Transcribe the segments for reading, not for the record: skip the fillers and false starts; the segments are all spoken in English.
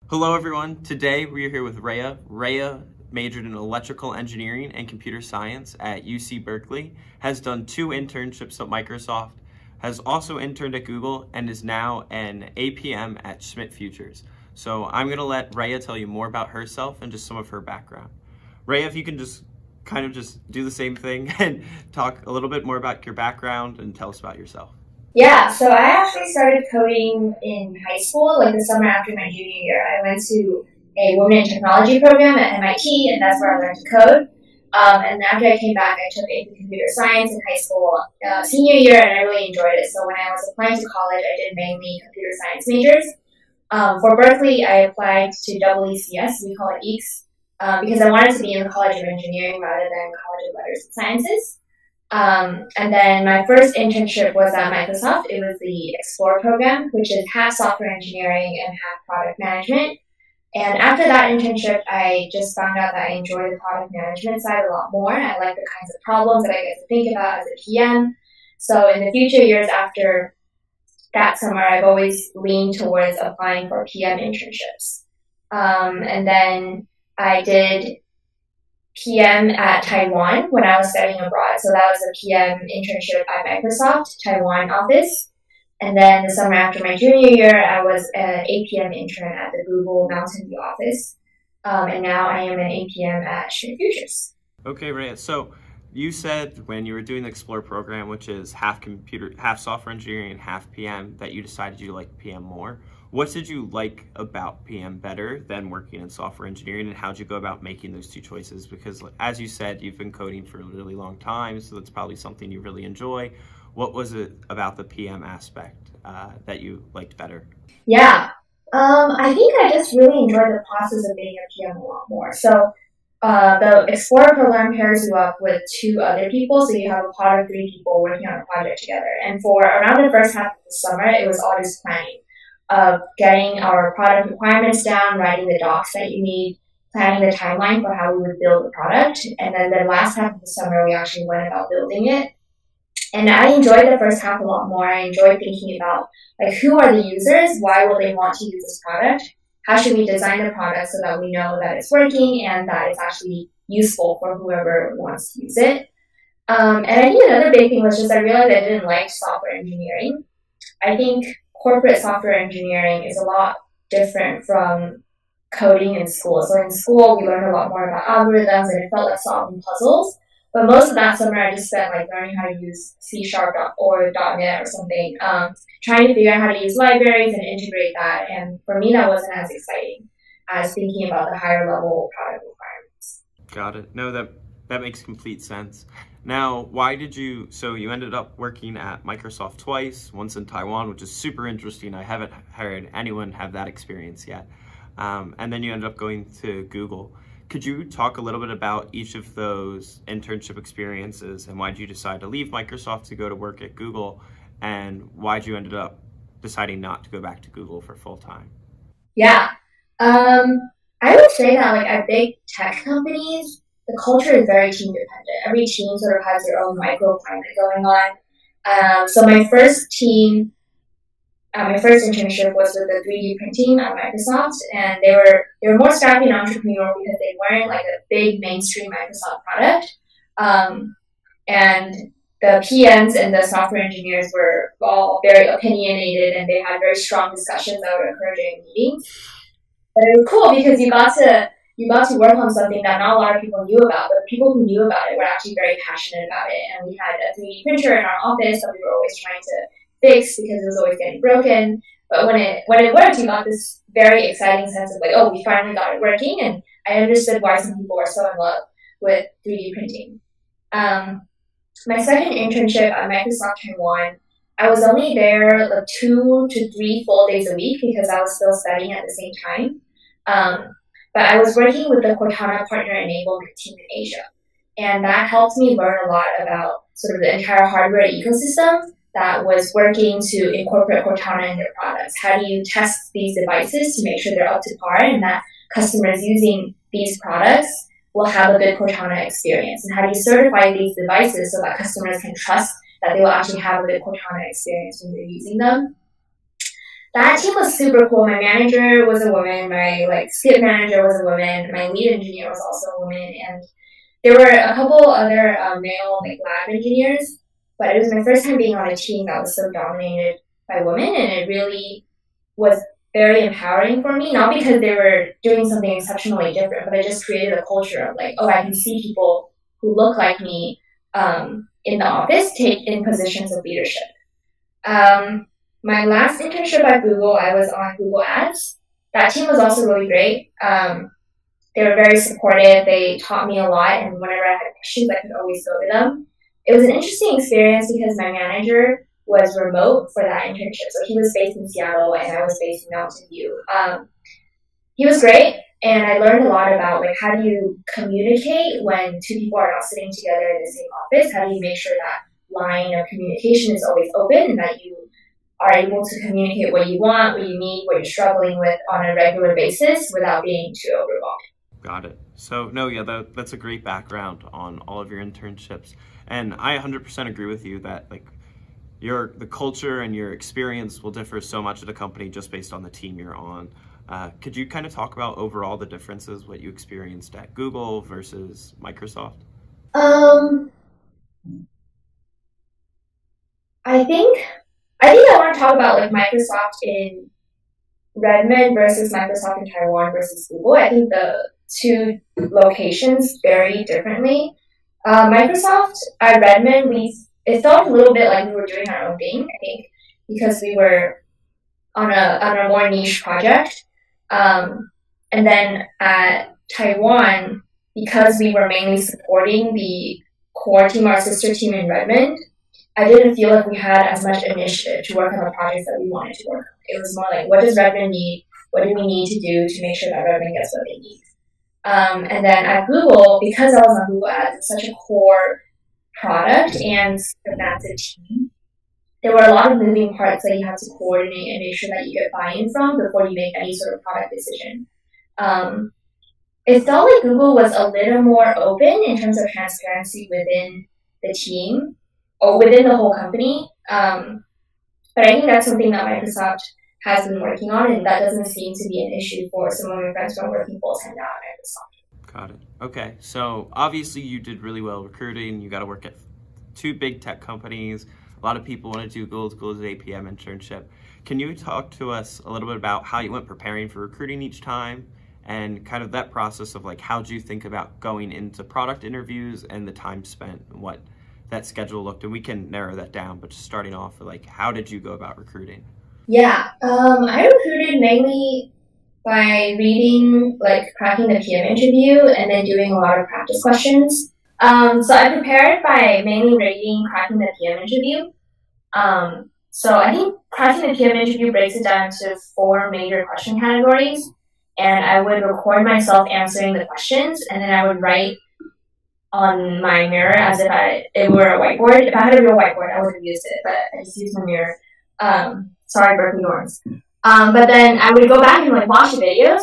Hello everyone, today we are here with Raya. Raya majored in electrical engineering and computer science at UC Berkeley, has done 2 internships at Microsoft, has also interned at Google, and is now an APM at Schmidt Futures. So I'm going to let Raya tell you more about herself and just some of her background. Raya, if you can just do the same thing and talk a little bit more about your background and tell us about yourself. Yeah, so I actually started coding in high school, like the summer after my junior year. I went to a Women in Technology program at MIT, and that's where I learned to code. And after I came back, I took AP Computer Science in high school senior year, and I really enjoyed it. So when I was applying to college, I did mainly computer science majors. For Berkeley, I applied to EECS, we call it EECS, because I wanted to be in the College of Engineering rather than College of Letters and Sciences. And then my first internship was at Microsoft. It was the Explore program, which is half software engineering and half product management. And after that internship, I just found out that I enjoy the product management side a lot more. I like the kinds of problems that I get to think about as a PM. So in the future years after that summer, I've always leaned towards applying for PM internships. And then I did PM at Taiwan when I was studying abroad. So that was a PM internship at Microsoft, Taiwan office. And then the summer after my junior year, I was an APM intern at the Google Mountain View office. And now I am an APM at Schmidt Futures. Okay, Raya. So you said when you were doing the Explore program, which is half software engineering and half PM, that you decided you liked PM more. What did you like about PM better than working in software engineering, and how did you go about making those two choices? Because as you said, you've been coding for a really long time, so that's probably something you really enjoy. What was it about the PM aspect that you liked better? Yeah, I think I just really enjoyed the process of being a PM a lot more. So the Explorer program pairs you up with 2 other people, so you have a pod of 3 people working on a project together. And for around the first half of the summer, it was all just planning of getting our product requirements down, writing the docs that you need, planning the timeline for how we would build the product. And then the last half of the summer, we actually went about building it. And I enjoyed the first half a lot more. I enjoyed thinking about, like, who are the users? Why will they want to use this product? How should we design the product so that we know that it's working and that it's actually useful for whoever wants to use it? And I think another big thing was just I realized I didn't like software engineering. I think corporate software engineering is a lot different from coding in school. So in school, we learned a lot more about algorithms, and it felt like solving puzzles. But most of that summer, I just spent like learning how to use C# or .NET or something, trying to figure out how to use libraries and integrate that. And for me, that wasn't as exciting as thinking about the higher level product requirements. Got it. No, that makes complete sense. Now, so you ended up working at Microsoft twice, once in Taiwan, which is super interesting. I haven't heard anyone have that experience yet. And then you ended up going to Google. Could you talk a little bit about each of those internship experiences, and why did you decide to leave Microsoft to go to work at Google, and why did you ended up deciding not to go back to Google for full time? Yeah. I would say that like at big tech companies, the culture is very team dependent. Every team sort of has their own microclimate going on. So my first internship was with the 3D printing at Microsoft, and they were more scrappy and entrepreneurial because they weren't like a big mainstream Microsoft product. And the PMs and the software engineers were all very opinionated, and they had very strong discussions that would occur during meetings. But it was cool because you got to work on something that not a lot of people knew about, but the people who knew about it were actually very passionate about it. And we had a 3D printer in our office that we were always trying to fix because it was always getting broken. But when it worked, you got this very exciting sense of like, oh, we finally got it working. And I understood why some people were so in love with 3D printing. My second internship at Microsoft Taiwan, I was only there like 2 to 3 full days a week because I was still studying at the same time. But I was working with the Cortana Partner Enablement team in Asia. And that helped me learn a lot about sort of the entire hardware ecosystem that was working to incorporate Cortana in their products. How do you test these devices to make sure they're up to par and that customers using these products will have a good Cortana experience? And how do you certify these devices so that customers can trust that they will actually have a good Cortana experience when they're using them? That team was super cool. My manager was a woman. My skip manager was a woman. My lead engineer was also a woman, and there were a couple other male lab engineers. But it was my first time being on a team that was so dominated by women, and it really was very empowering for me. Not because they were doing something exceptionally different, but it just created a culture of I can see people who look like me in the office take in positions of leadership. My last internship at Google, I was on Google Ads. That team was also really great. They were very supportive. They taught me a lot, and whenever I had questions, I could always go to them. It was an interesting experience because my manager was remote for that internship. So he was based in Seattle, and I was based in Mountain View. He was great, and I learned a lot about how do you communicate when two people are not sitting together in the same office. How do you make sure that line of communication is always open and that you are able to communicate what you want, what you need, what you're struggling with on a regular basis without being too overwhelmed. Got it. So, no, yeah, that's a great background on all of your internships. And I 100% agree with you that the culture and your experience will differ so much at a company just based on the team you're on. Could you kind of talk about overall the differences, what you experienced at Google versus Microsoft? I think I want to talk about Microsoft in Redmond versus Microsoft in Taiwan versus Google. I think the two locations vary differently. Microsoft at Redmond, it felt a little bit like we were doing our own thing, I think, because we were on a more niche project. And then at Taiwan, because we were mainly supporting the core team, our sister team in Redmond, I didn't feel like we had as much initiative to work on the projects that we wanted to work on. It was more what does Redmond need? What do we need to do to make sure that Redmond gets what they need? And then at Google, because I was on Google Ads, it's such a core product and a massive team, there were a lot of moving parts that you had to coordinate and make sure that you get buy-in from before you make any sort of product decision. It felt like Google was a little more open in terms of transparency within the team or within the whole company. But I think that's something that Microsoft has been working on, and that doesn't seem to be an issue for some of my friends who are working full-time now at Microsoft. Got it. Okay, so obviously you did really well recruiting. You got to work at 2 big tech companies. A lot of people want to do Google's APM internship. Can you talk to us a little bit about how you went preparing for recruiting each time and kind of that process of how did you think about going into product interviews and the time spent and what that schedule looked? And we can narrow that down, but just starting off with how did you go about recruiting? Yeah, I recruited mainly by reading, cracking the PM interview and then doing a lot of practice questions. So I prepared by mainly reading cracking the PM interview. So I think cracking the PM interview breaks it down into 4 major question categories. And I would record myself answering the questions, and then I would write on my mirror as if it were a whiteboard. If I had a real whiteboard, I would have used it, but I just used my mirror. Sorry, Berkeley norms. But then I would go back and watch the videos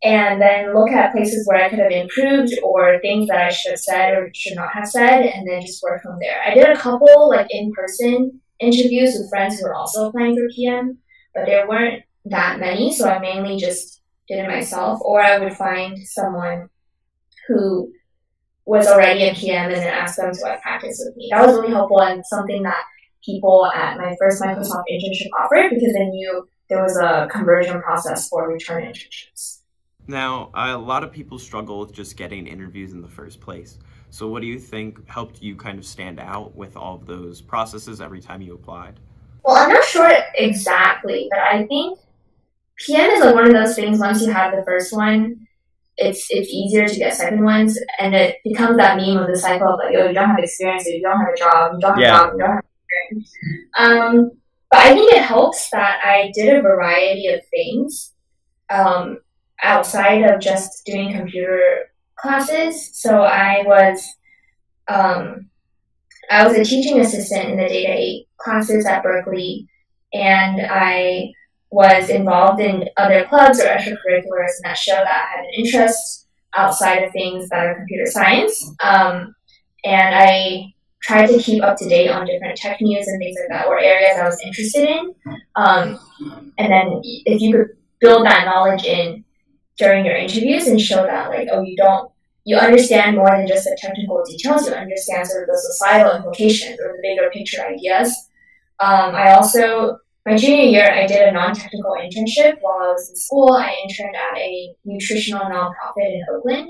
and then look at places where I could have improved or things that I should have said or should not have said, and then just work from there. I did a couple in-person interviews with friends who were also applying for PM, but there weren't that many, so I mainly just did it myself, or I would find someone who was already a PM and then ask them to practice with me. That was really helpful and something that people at my first Microsoft internship offered because they knew there was a conversion process for return internships. Now, a lot of people struggle with just getting interviews in the first place. So what do you think helped you kind of stand out with all of those processes every time you applied? Well, I'm not sure exactly, but I think PM is one of those things, once you have the first one, it's easier to get second ones, and it becomes that meme of the cycle of you don't have experience, you don't have a job, you don't have a job, you don't have experience. But I think it helps that I did a variety of things outside of just doing computer classes. So I was a teaching assistant in the Data 8 classes at Berkeley, and I was involved in other clubs or extracurriculars that show that I had an interest outside of things that are computer science. And I tried to keep up to date on different tech news and things like that, or areas I was interested in. And then if you could build that knowledge in during your interviews and show that like, oh, you understand more than just the technical details, you understand sort of the societal implications or the bigger picture ideas. My junior year, I did a non-technical internship while I was in school. I interned at a nutritional nonprofit in Oakland.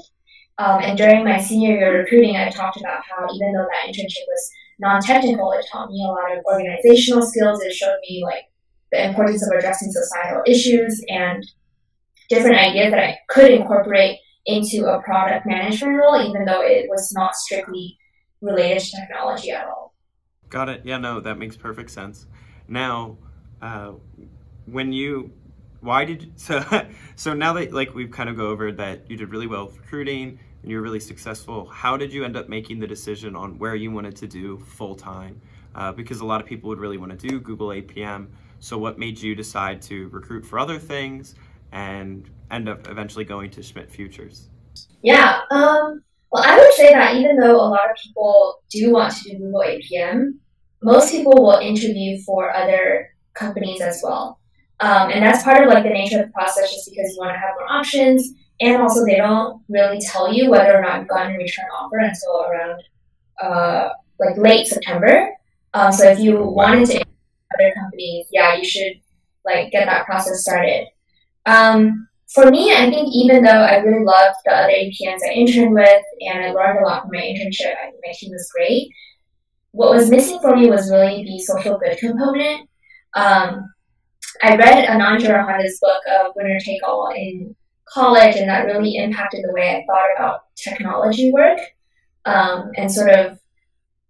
And during my senior year recruiting, I talked about how even though that internship was non-technical, it taught me a lot of organizational skills. It showed me like the importance of addressing societal issues and different ideas that I could incorporate into a product management role, even though it was not strictly related to technology at all. Got it. Yeah, no, that makes perfect sense. Now, so now that like we've kind of go over that you did really well with recruiting and you're really successful, how did you end up making the decision on where you wanted to do full time? Because a lot of people would really want to do Google APM. So what made you decide to recruit for other things and end up eventually going to Schmidt Futures? Yeah. Well, I would say that even though a lot of people do want to do Google APM, most people will interview for other companies as well. And that's part of like the nature of the process, just because you want to have more options. And also they don't really tell you whether or not you've gotten a return offer until around like late September. So if you wanted to interview other companies, yeah, you should like get that process started. For me, I think even though I really loved the other APMs I interned with and I learned a lot from my internship, I think my team was great. What was missing for me was really the social good component. I read Anandra Honda's book of Winner Take All in college, and that really impacted the way I thought about technology work. And sort of,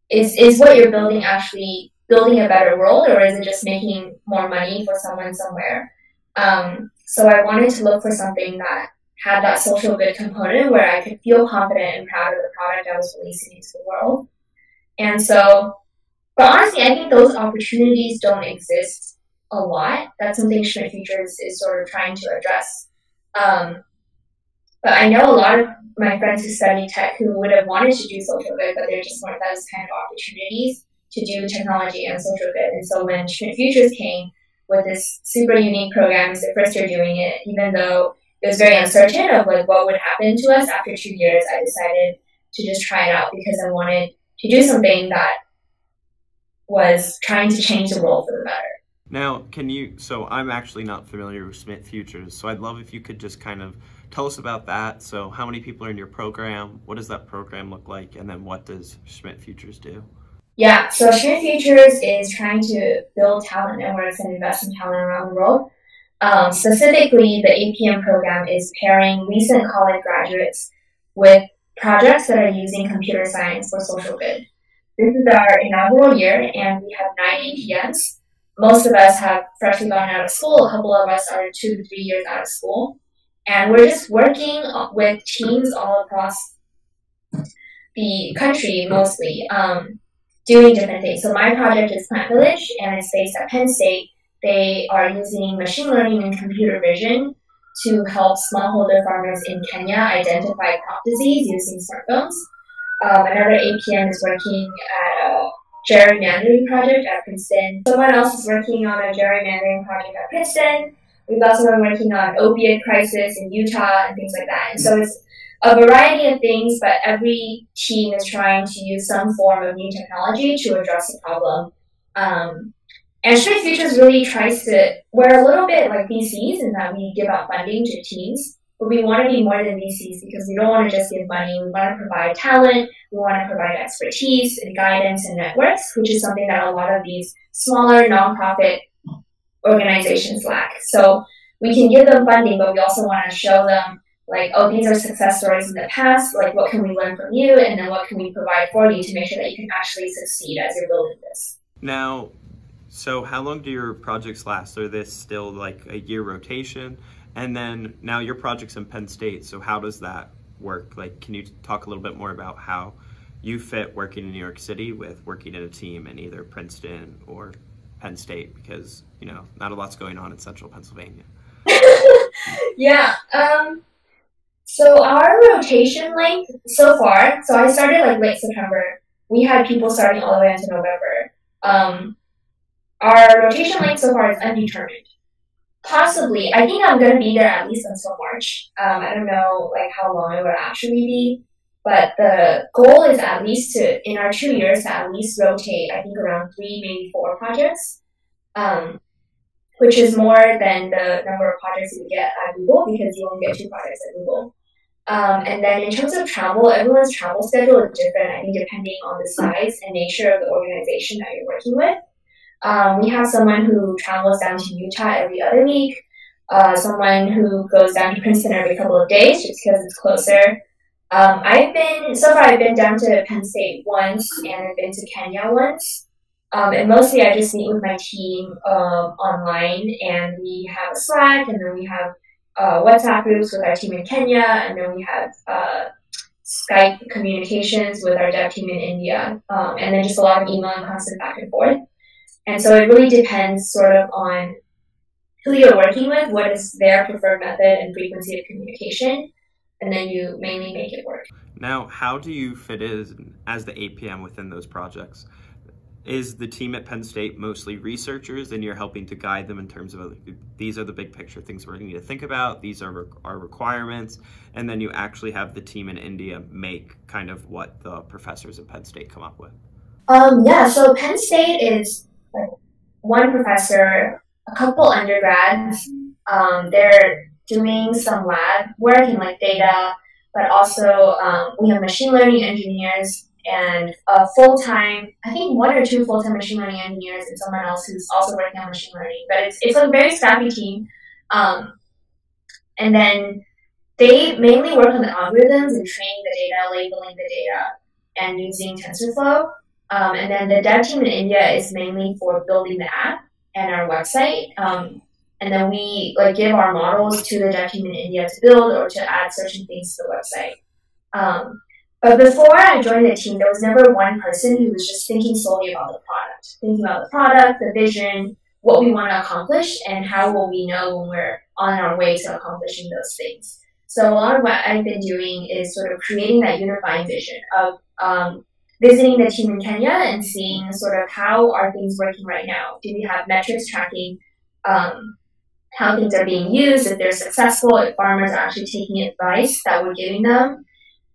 is what you're building actually building a better world, or is it just making more money for someone somewhere? So I wanted to look for something that had that social good component where I could feel confident and proud of the product I was releasing into the world. And so, but honestly, I think those opportunities don't exist a lot. That's something Schmidt Futures is sort of trying to address. But I know a lot of my friends who study tech who would have wanted to do social good, but there just weren't those kind of opportunities to do technology and social good. And so when Schmidt Futures came with this super unique program, it's the first year doing it, even though it was very uncertain of like what would happen to us after 2 years, I decided to just try it out because I wanted to do something that was trying to change the world for the better. Now, so I'm actually not familiar with Schmidt Futures, so I'd love if you could just kind of tell us about that. So how many people are in your program? What does that program look like? And then what does Schmidt Futures do? Yeah, so Schmidt Futures is trying to build talent networks and invest in talent around the world. Specifically, the APM program is pairing recent college graduates with projects that are using computer science for social good. This is our inaugural year, and we have 9 APMs. Most of us have freshly gone out of school. A couple of us are 2 to 3 years out of school. And we're just working with teams all across the country, mostly, doing different things. So my project is Plant Village, and it's based at Penn State. They are using machine learning and computer vision to help smallholder farmers in Kenya identify crop disease using smartphones. Another APM is working at a gerrymandering project at Princeton. Someone else is working on a gerrymandering project at Princeton. We've also been working on opiate crisis in Utah and things like that. And so it's a variety of things, but every team is trying to use some form of new technology to address the problem. And Schmidt Futures really tries to, we're a little bit like VCs in that we give out funding to teams, but we want to be more than VCs because we don't want to just give money. We want to provide talent, we want to provide expertise and guidance and networks, which is something that a lot of these smaller nonprofit organizations lack. So we can give them funding, but we also want to show them like, oh, these are success stories in the past, like what can we learn from you, and then what can we provide for you to make sure that you can actually succeed as you're building this. Now, so how long do your projects last? Are this still like a year rotation? And then now your project's in Penn State, so how does that work? Like, can you talk a little bit more about how you fit working in New York City with working in a team in either Princeton or Penn State? Because, you know, not a lot's going on in central Pennsylvania. Yeah. So our rotation length so far, so I started like late September. we had people starting all the way into November. Our rotation length so far is undetermined. Possibly, I think I'm going to be there at least until March. I don't know like how long it will actually be, but the goal is at least to, in our 2 years, to at least rotate, I think around 3, maybe 4 projects, which is more than the number of projects you get at Google, because you only get 2 projects at Google. And then in terms of travel, everyone's travel schedule is different, I think, depending on the size and nature of the organization that you're working with. We have someone who travels down to Utah every other week, someone who goes down to Princeton every couple of days just because it's closer. I've been down to Penn State once, and I've been to Kenya once. And mostly I just meet with my team online, and we have a Slack, and then we have WhatsApp groups with our team in Kenya, and then we have Skype communications with our dev team in India, and then just a lot of email and constant back and forth. And so it really depends sort of on who you're working with, what is their preferred method and frequency of communication, and then you mainly make it work. Now, how do you fit in as the APM within those projects? Is the team at Penn State mostly researchers, and you're helping to guide them in terms of these are the big picture things we're going to think about, these are our requirements, and then you actually have the team in India make kind of what the professors at Penn State come up with? Yeah, so Penn State is like one professor, a couple undergrads. They're doing some lab work in like data, but also we have machine learning engineers and a full-time, I think 1 or 2 full-time machine learning engineers and someone else who's also working on machine learning. But it's a very scrappy team. And then they mainly work on the algorithms and training the data, labeling the data, and using TensorFlow. And then the dev team in India is mainly for building the app and our website. And then we like give our models to the dev team in India to build or to add certain things to the website. But before I joined the team, there was never one person who was just thinking solely about the product, thinking about the product, the vision, what we want to accomplish, and how will we know when we're on our way to accomplishing those things. So a lot of what I've been doing is sort of creating that unifying vision of visiting the team in Kenya and seeing sort of how are things working right now. Do we have metrics tracking how things are being used, if they're successful, if farmers are actually taking advice that we're giving them.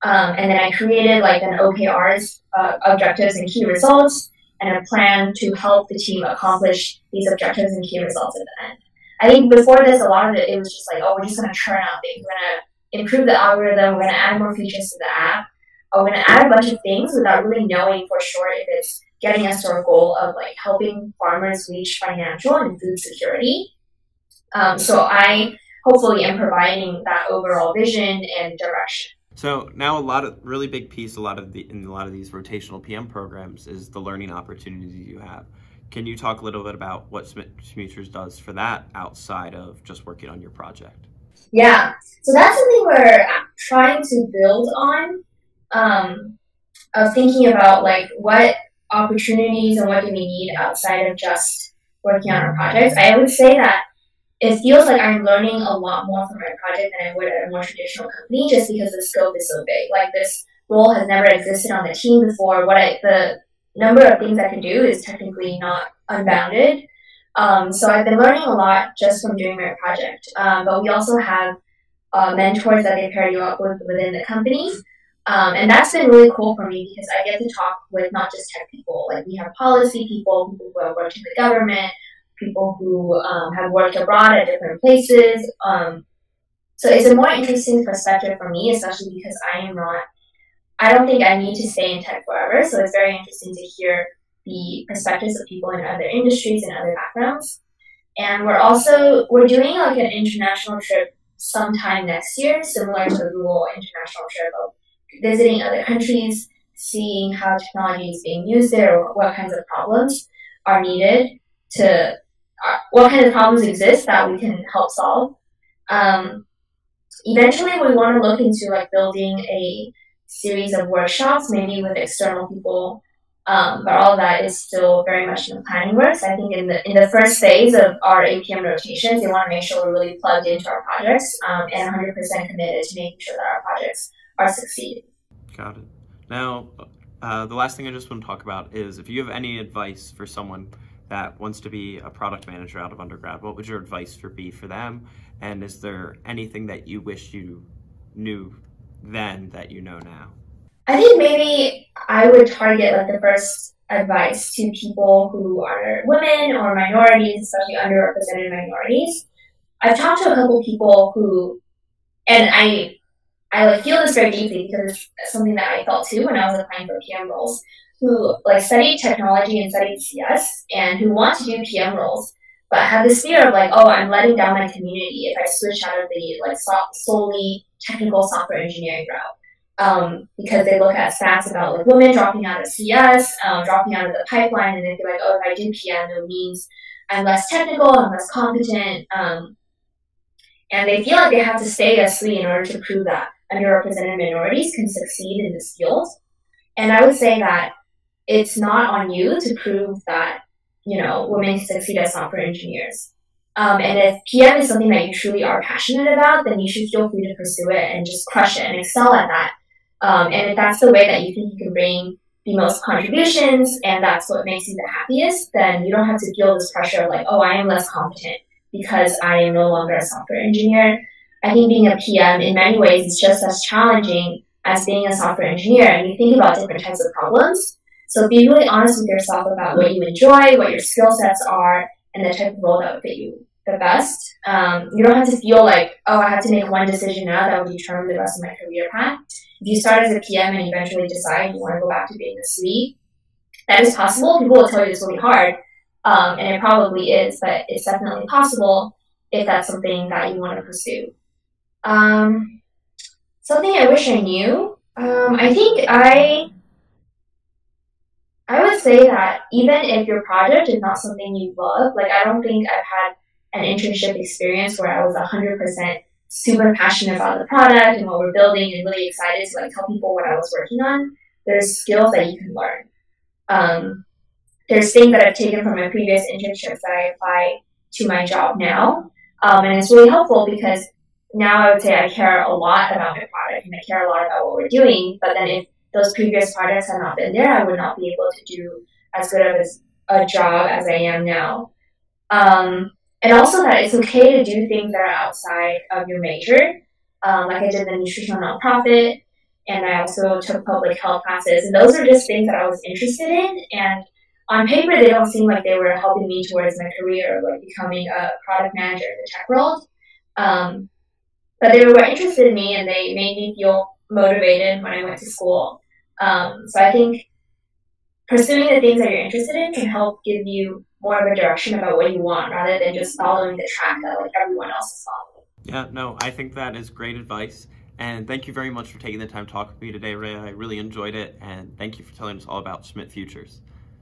And then I created like an OKRs, objectives and key results, and a plan to help the team accomplish these objectives and key results at the end. I think before this, a lot of it was just like, oh, we're just going to churn out things. We're going to improve the algorithm. We're going to add more features to the app. We're going to add a bunch of things without really knowing for sure if it's getting us to our goal of like helping farmers reach financial and food security. So I hopefully am providing that overall vision and direction. So now really big piece, in a lot of these rotational PM programs is the learning opportunities you have. Can you talk a little bit about what Schmidt Futures does for that outside of just working on your project? Yeah, so that's something we're trying to build on, of thinking about like what opportunities and what do we need outside of just working on our projects. I would say that it feels like I'm learning a lot more from my project than I would at a more traditional company, just because the scope is so big. Like this role has never existed on the team before. The number of things I can do is technically not unbounded. So I've been learning a lot just from doing my project. But we also have mentors that they pair you up with within the company. And that's been really cool for me because I get to talk with not just tech people. Like we have policy people who have worked in the government, people who have worked abroad at different places. So it's a more interesting perspective for me, especially because I don't think I need to stay in tech forever. So it's very interesting to hear the perspectives of people in other industries and other backgrounds. And we're doing like an international trip sometime next year, similar to the Google international trip of visiting other countries, seeing how technology is being used there, or what kinds of problems are needed what kind of problems exist that we can help solve. Eventually, we want to look into like building a series of workshops, maybe with external people, but all of that is still very much in the planning works. I think in the first phase of our APM rotations, we want to make sure we're really plugged into our projects and 100% committed to making sure that our projects are succeeding. Got it. Now, The last thing I just want to talk about is if you have any advice for someone that wants to be a product manager out of undergrad, what would your advice be for them? And is there anything that you wish you knew then that you know now? I think maybe I would target like the first advice to people who are women or minorities, especially underrepresented minorities. I've talked to a couple people who, and I like feel this very deeply because it's something that I felt too when I was applying for PM roles, who like studied technology and studied CS and who want to do PM roles, but have this fear of like, oh, I'm letting down my community if I switch out of the like solely technical software engineering route. Because they look at stats about like women dropping out of CS, dropping out of the pipeline, and they feel like, oh, if I do PM, it means I'm less technical, I'm less competent, and they feel like they have to stay as SWE in order to prove that underrepresented minorities can succeed in this field. And I would say that it's not on you to prove that, you know, women can succeed as software engineers. And if PM is something that you truly are passionate about, then you should feel free to pursue it and just crush it and excel at that. And if that's the way that you think you can bring the most contributions and that's what makes you the happiest, then you don't have to feel this pressure of like, oh, I am less competent because I am no longer a software engineer. I think being a PM in many ways is just as challenging as being a software engineer, and you think about different types of problems. So be really honest with yourself about what you enjoy, what your skill sets are, and the type of role that would fit you the best. You don't have to feel like, oh, I have to make one decision now that will determine the rest of my career path. If you start as a PM and eventually decide you want to go back to being a SWE, that is possible. People will tell you it's really hard, and it probably is, but it's definitely possible if that's something that you want to pursue. Something I wish I knew. I think I would say that even if your project is not something you love, like I don't think I've had an internship experience where I was 100% super passionate about the product and what we're building and really excited to like tell people what I was working on. There's skills that you can learn. There's things that I've taken from my previous internships that I apply to my job now. And it's really helpful because now I would say I care a lot about my product and I care a lot about what we're doing. But then if those previous projects had not been there, I would not be able to do as good of a job as I am now. And also that it's okay to do things that are outside of your major. Like I did the nutritional nonprofit, and I also took public health classes. And those are just things that I was interested in. And on paper, they don't seem like they were helping me towards my career, like becoming a product manager in the tech world. But they were interested in me and they made me feel motivated when I went to school. So I think pursuing the things that you're interested in can help give you more of a direction about what you want rather than just following the track that like everyone else is following. Yeah, no, I think that is great advice. And thank you very much for taking the time to talk with me today, Raya. I really enjoyed it. And thank you for telling us all about Schmidt Futures.